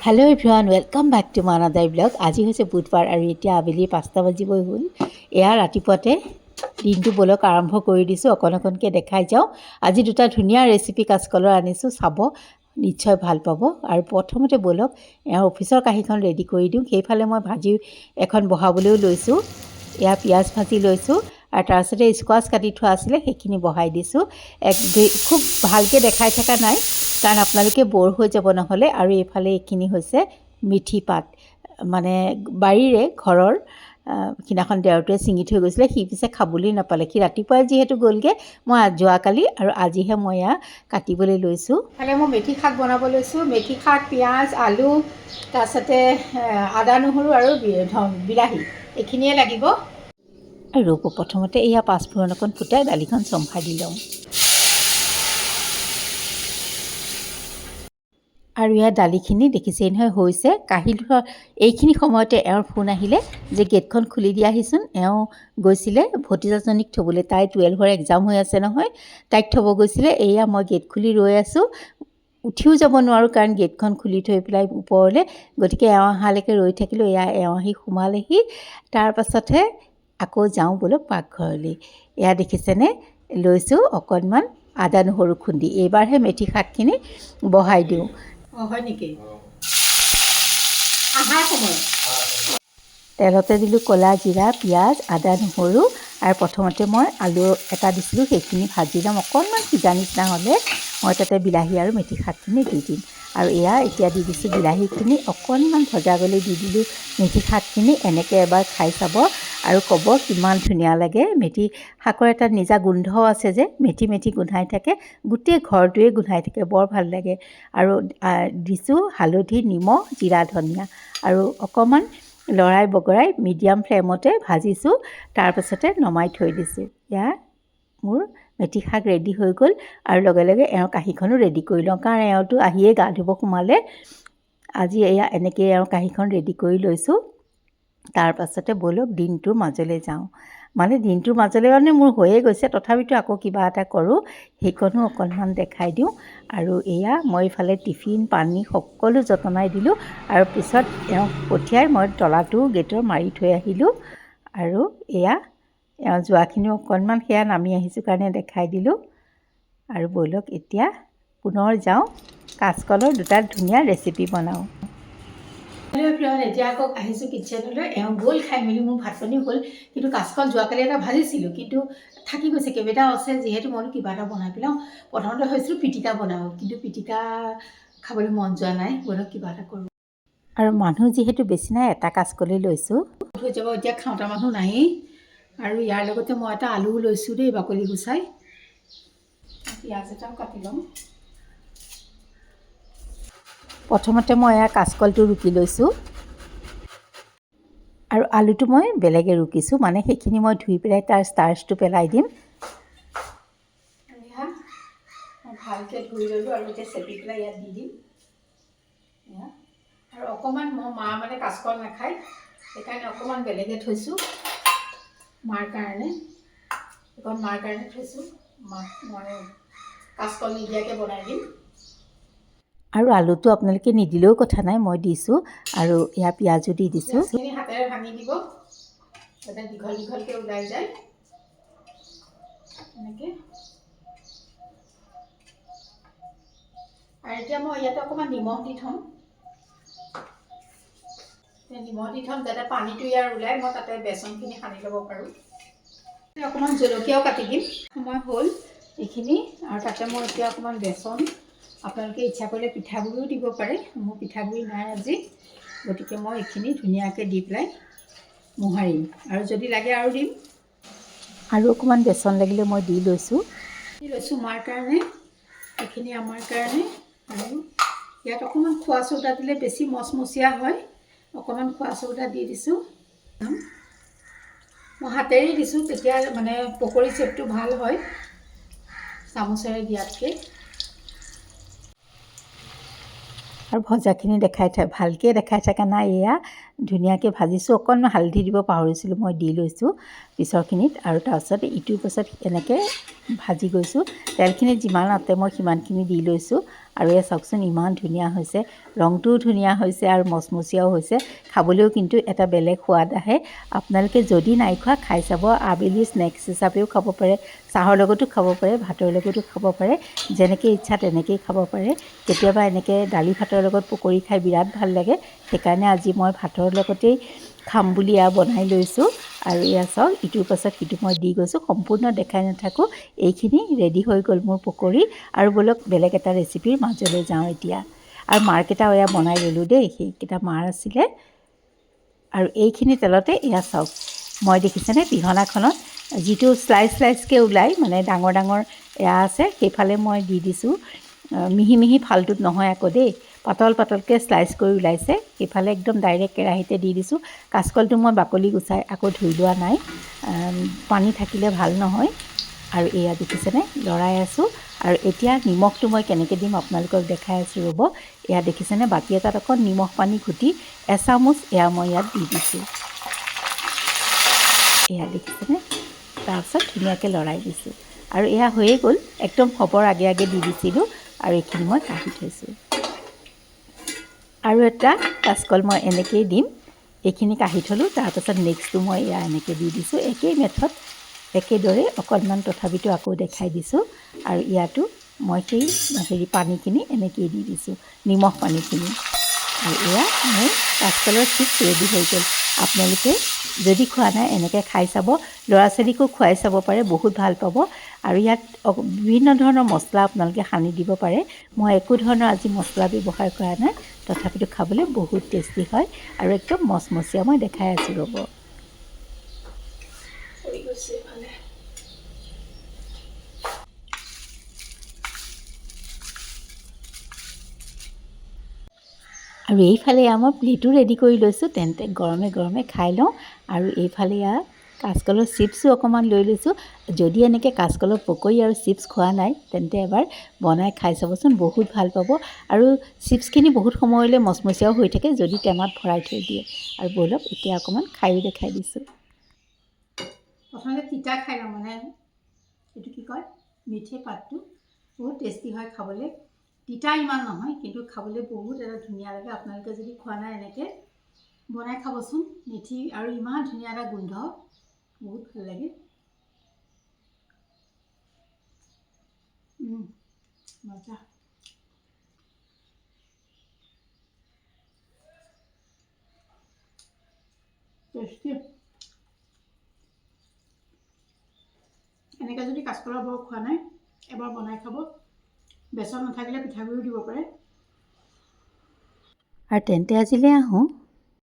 Hello everyone welcome back to my another blog. आज হৈছে বুধবাৰ আৰু এতিয়া আবেলি 5টা বাজিবই হ'ল। এয়া ৰাতিপুৱাতে দিনটো বলক আৰম্ভ কৰি দিছোঁ। অকণকে দেখাই যাওঁ। আজি দুটা ধুনীয়া ৰেচিপি কাচকলৰ আনিছোঁ, চাব নিশ্চয় ভাল পাব। আৰু প্ৰথমতে বলক এয়া অফিচৰ কাহিখন ৰেডি কৰি দিওঁ। সেইফালে মই ভাজি এখন বহাবলৈও লৈছোঁ। এয়া পিঁয়াজ ভাজি লৈছোঁ আৰু তাৰপিছতে স্কোৱাছ কাটি থোৱা আছিলে সেইখিনি বহাই দিছোঁ। খুব ভালকৈ দেখাই থকা নাই কাৰণ আপোনালোকে বৰ হৈ যাব নহ'লে। আৰু এইফালে এইখিনি হৈছে মিঠি পাত, মানে বাৰীৰে ঘৰৰ সিদিনাখন দেওৰটোৱে ছিঙি থৈ গৈছিলে, সি পিছে খাবলৈ নাপালে। সি ৰাতিপুৱাই যিহেতু গ'লগৈ, মই যোৱাকালি আৰু আজিহে মই এয়া কাটিবলৈ লৈছোঁ। ইফালে মই মেথি শাক বনাব লৈছোঁ। মেথি শাক, পিঁয়াজ, আলু, তাৰপিছতে আদা নহৰু আৰু বিলাহী এইখিনিয়ে লাগিব। আৰু প্ৰথমতে এয়া পাঁচফোৰণ অকণ ফুটাই দালিখন চম্ভাৰ দি লওঁ। আৰু ইয়াৰ দালিখিনি দেখিছেই নহয় হৈছে। কাহিলোঁ এইখিনি সময়তে এওঁৰ ফোন আহিলে যে গেটখন খুলি দিয়াহিচোন। এওঁ গৈছিলে ভতিজাজনীক থ'বলৈ, তাই 12ৰ এক্সাম হৈ আছে নহয়, তাইক থ'ব গৈছিলে। এয়া মই গেট খুলি ৰৈ আছোঁ, উঠিও যাব নোৱাৰোঁ কাৰণ গেটখন খুলি থৈ পেলাই ওপৰলৈ, গতিকে এওঁ অহালৈকে ৰৈ থাকিলোঁ। এয়া এওঁ আহি সোমালেহি। তাৰপাছতহে আকৌ যাওঁ বোলো পাকঘৰলৈ। এয়া দেখিছেনে, লৈছোঁ অকণমান আদা নহৰু খুন্দি। এইবাৰহে মেথি শাকখিনি বহাই দিওঁ। হয় নেকি? আহাৰ সময় তেলতে দিলোঁ ক'লা জিৰা, পিঁয়াজ, আদা নহৰু আৰু প্ৰথমতে মই আলু এটা দিছিলোঁ, সেইখিনি ভাজি ল'ম। অকণমান সিজা নিচিনা হ'লে মই তাতে বিলাহী আৰু মেথি শাকখিনি দি দিম। আৰু এয়া এতিয়া দি দিছোঁ বিলাহীখিনি অকণমান ভজা গ'লে দি দিলোঁ মেথি শাকখিনি। এনেকৈ এবাৰ খাই চাব আৰু ক'ব কিমান ধুনীয়া লাগে। মেথি শাকৰ এটা নিজা গোন্ধও আছে যে, মেথি মেথি গোন্ধাই থাকে, গোটেই ঘৰটোৱে গোন্ধাই থাকে, বৰ ভাল লাগে। আৰু দিছোঁ হালধি, নিমখ, জিৰা, ধনিয়া আৰু অকণমান লৰাই বগৰাই মিডিয়াম ফ্লেমতে ভাজিছোঁ। তাৰপাছতে নমাই থৈ দিছোঁ। এয়া মোৰ মেথি শাক ৰেডি হৈ গ'ল। আৰু লগে লগে এওঁৰ কাঁহীখনো ৰেডি কৰি লওঁ কাৰণ এওঁতো আহিয়ে গা ধুব সোমালে। আজি এয়া এনেকৈ এওঁৰ কাঁহীখন ৰেডি কৰি লৈছোঁ। তাৰপাছতে ব'লক দিনটোৰ মাজলৈ যাওঁ। মানে দিনটোৰ মাজলৈ মানে মোৰ হৈয়ে গৈছে, তথাপিতো আকৌ কিবা এটা কৰোঁ, সেইকণো অকণমান দেখাই দিওঁ। আৰু এয়া মই ইফালে টিফিন পানী সকলো যতনাই দিলোঁ। আৰু পিছত এওঁক পঠিয়াই মই তলাটো গেটৰ মাৰি থৈ আহিলোঁ। আৰু এয়া এওঁ যোৱাখিনিও অকণমান সেয়া নামি আহিছোঁ কাৰণে দেখাই দিলোঁ। আৰু ব'লক এতিয়া পুনৰ যাওঁ, কাচকলৰ দুটা ধুনীয়া ৰেচিপি বনাওঁ। এতিয়া আকৌ আহিছোঁ কিটচেনলৈ। এওঁ গ'ল খাই মেলি, মোৰ ভাত পানী হ'ল। কিন্তু কাচকল যোৱাকালি এটা ভাজিছিলোঁ, কিন্তু থাকি গৈছে, কেইবাটাও আছে। যিহেতু মই কিবা এটা বনাই পেলাওঁ। প্ৰথমতে ভাবিছিলোঁ পিটিকা বনাওঁ, কিন্তু পিটিকা খাবলৈ মন যোৱা নাই। ব'লক কিবা এটা কৰোঁ। আৰু মানুহ যিহেতু বেছি নাই, এটা কাচকলেই লৈছোঁ, হৈ যাব। এতিয়া খাওঁতা মানুহ নাহেই। আৰু ইয়াৰ লগতে মই এটা আলুও লৈছোঁ দেই, বাকলি গুচাই। পিঁয়াজ এটাও কাটি ল'ম। প্ৰথমতে মই এয়া কাচকলটো ৰুকি লৈছোঁ আৰু আলুটো মই বেলেগে ৰুকিছোঁ, মানে সেইখিনি মই ধুই পেলাই তাৰ ষ্টাৰ্চটো পেলাই দিম। এয়া মই ভালকৈ ধুই ল'লোঁ আৰু এতিয়া চেপি পেলাই ইয়াত দি দিম। এয়া আৰু অকণমান মই মা মানে কাচকল নাখায়, সেইকাৰণে অকণমান বেলেগে থৈছোঁ মাৰ কাৰণে। অকণ মাৰ কাৰণে থৈছোঁ, মাক মই কাচকল নিদিয়াকৈ বনাই দিম। আৰু আলুটো আপোনালোকে নিদিলেও কথা নাই, মই দিছোঁ। আৰু এয়া পিঁয়াজো দি দিছোঁ। পিঁয়াজখিনি হাতেৰে ভাঙি দিব যাতে দীঘল দীঘলকৈ ওলাই যায়, এনেকৈ। আৰু এতিয়া মই ইয়াতে অকণমান নিমখ দি থ'ম। নিমখ দি থ'ম যাতে পানীটো ইয়াৰ ওলাই, মই তাতে বেচনখিনি সানি ল'ব পাৰোঁ। অকণমান জলকীয়াও কাটি দিম। সময় হ'ল এইখিনি। আৰু তাতে মই এতিয়া অকণমান বেচন, আপোনালোকে ইচ্ছা কৰিলে পিঠাগুড়িও দিব পাৰে। মোৰ পিঠাগুড়ি নাই আজি, গতিকে মই এইখিনি ধুনীয়াকৈ দি পেলাই মোহাৰিম। আৰু যদি লাগে আৰু দিম। আৰু অকণমান বেচন লাগিলে মই দি লৈছোঁ মাৰ কাৰণে, এইখিনি আমাৰ কাৰণে। আৰু ইয়াত অকণমান খোৱা চৌদা দিলে বেছি মচমচীয়া হয়, অকণমান খোৱা চৌদা দি দিছোঁ। মই হাতেৰে দিছোঁ, তেতিয়া মানে পকৰী চেপটো ভাল হয় চামুচেৰে দিয়াতকৈ। আৰু ভজাখিনি ভালকৈ দেখাই থকা নাই। এয়া ধুনীয়াকৈ ভাজিছোঁ। অকণমান হালধি দিব পাহৰিছিলোঁ, মই দি লৈছোঁ পিছৰখিনিত। আৰু তাৰপিছত ইটোৰ পাছত এনেকৈ ভাজি গৈছোঁ। তেলখিনি যিমান আতে মই সিমানখিনি দি লৈছোঁ। আৰু এয়া চাওকচোন ইমান ধুনীয়া হৈছে, ৰংটোও ধুনীয়া হৈছে আৰু মচমচীয়াও হৈছে, খাবলৈও কিন্তু এটা বেলেগ সোৱাদ আহে। আপোনালোকে যদি নাই খোৱা খাই চাব, আবেলি স্নেক্স হিচাপেও খাব পাৰে, চাহৰ লগতো খাব পাৰে, ভাতৰ লগতো খাব পাৰে, যেনেকৈ ইচ্ছা তেনেকৈয়ে খাব পাৰে। কেতিয়াবা এনেকৈ দালি ভাতৰ লগত পকৰি খাই বিৰাট ভাল লাগে, সেইকাৰণে আজি মই ভাতৰ লগতেই খাম বুলি এয়া বনাই লৈছোঁ। আৰু এয়া চাওক ইটোৰ পাছত সিটো মই দি গৈছোঁ, সম্পূৰ্ণ দেখাই নাথাকোঁ। এইখিনি ৰেডি হৈ গ'ল মোৰ পকৰি। আৰু ব'লক বেলেগ এটা ৰেচিপিৰ মাজলৈ যাওঁ এতিয়া। আৰু মাৰকেইটাও এয়া বনাই ল'লোঁ দেই, সেইকেইটা মাৰ আছিলে। আৰু এইখিনি তেলতে এয়া চাওক, মই দেখিছেনে পিহনাখনত যিটো শ্লাইচ শ্লাইচকৈ ওলাই, মানে ডাঙৰ ডাঙৰ এয়া আছে, সেইফালে মই দি দিছোঁ। মিহি মিহি ফালটোত নহয় আকৌ দেই, পাতল পাতলকৈ শ্লাইচ কৰি ওলাইছে, সেইফালে একদম ডাইৰেক্ট কেৰাহীতে দি দিছোঁ। কাচকলটো মই বাকলি গুচাই আকৌ ধুই লোৱা নাই, পানী থাকিলে ভাল নহয়। আৰু এয়া দেখিছেনে লৰাই আছোঁ। আৰু এতিয়া নিমখটো মই কেনেকৈ দিম আপোনালোকক দেখাই আছোঁ ৰ'ব। এয়া দেখিছেনে বাতি এটাত অকণ নিমখ পানী ঘুটি এচামুচ এয়া মই ইয়াত দি দিছোঁ। এয়া দেখিছেনে, তাৰপিছত ধুনীয়াকৈ লৰাই দিছোঁ। আৰু এয়া হৈয়ে গ'ল, একদম হ'বৰ আগে আগে দি দিছিলোঁ। আৰু এইখিনি মই কাঢ়ি থৈছোঁ। আৰু এটা কাচকল মই এনেকৈয়ে দিম, এইখিনি কাঢ়ি থ'লোঁ। তাৰপাছত নেক্সটটো মই এয়া এনেকৈ দি দিছোঁ, একেই মেথড, একেদৰে অকণমান তথাপিতো আকৌ দেখাই দিছোঁ। আৰু ইয়াতো মই সেই পানীখিনি এনেকৈয়ে দি দিছোঁ, নিমখ পানীখিনি। আৰু এয়া মোৰ কাচকলৰ চিপছ ৰেডি হৈ গ'ল। আপোনালোকে যদি খোৱা নাই এনেকৈ খাই চাব, ল'ৰা ছোৱালীকো খুৱাই চাব পাৰে, বহুত ভাল পাব। আৰু ইয়াত বিভিন্ন ধৰণৰ মছলা আপোনালোকে সানি দিব পাৰে। মই একো ধৰণৰ আজি মছলা ব্যৱহাৰ কৰা নাই, তথাপিতো খাবলৈ বহুত টেষ্টি হয় আৰু একদম মচমচীয়া। মই দেখাই আছোঁ ৰ'ব। আৰু এইফালে মই প্লেটো ৰেডি কৰি লৈছোঁ, তেন্তে গৰমে গৰমে খাই লওঁ। আৰু এইফালে কাচকলৰ চিপছো অকণমান লৈ লৈছোঁ। যদি এনেকৈ কাচকলৰ পকৰি আৰু চিপছ খোৱা নাই, তেন্তে এবাৰ বনাই খাই চাবচোন, বহুত ভাল পাব। আৰু চিপছখিনি বহুত সময়লৈ মচমচীয়াও হৈ থাকে যদি টেমাত ভৰাই থৈ দিয়ে। আৰু ব'লক এতিয়া অকণমান খায়ো দেখাই দিছোঁ। প্ৰথমতে তিতা খাই লওঁ, মানে এইটো কি কয়, মিঠে পাতটো বহুত টেষ্টি হয় খাবলৈ। তিতা ইমান নহয়, কিন্তু খাবলৈ বহুত এটা ধুনীয়া লাগে। আপোনালোকে যদি খোৱা নাই এনেকৈ বনাই খাবচোন, মিঠি আৰু ইমান ধুনীয়া এটা গোন্ধ, বহুত ভাল লাগে। মজা। টেষ্টি। এনেকৈ যদি কাচকলৰ বৰ খোৱা নাই, এবাৰ বনাই খাব। বেচন নাথাকিলে পিঠাগুড়িও দিব পাৰে। আৰু তেন্তে আজিলৈ আহোঁ।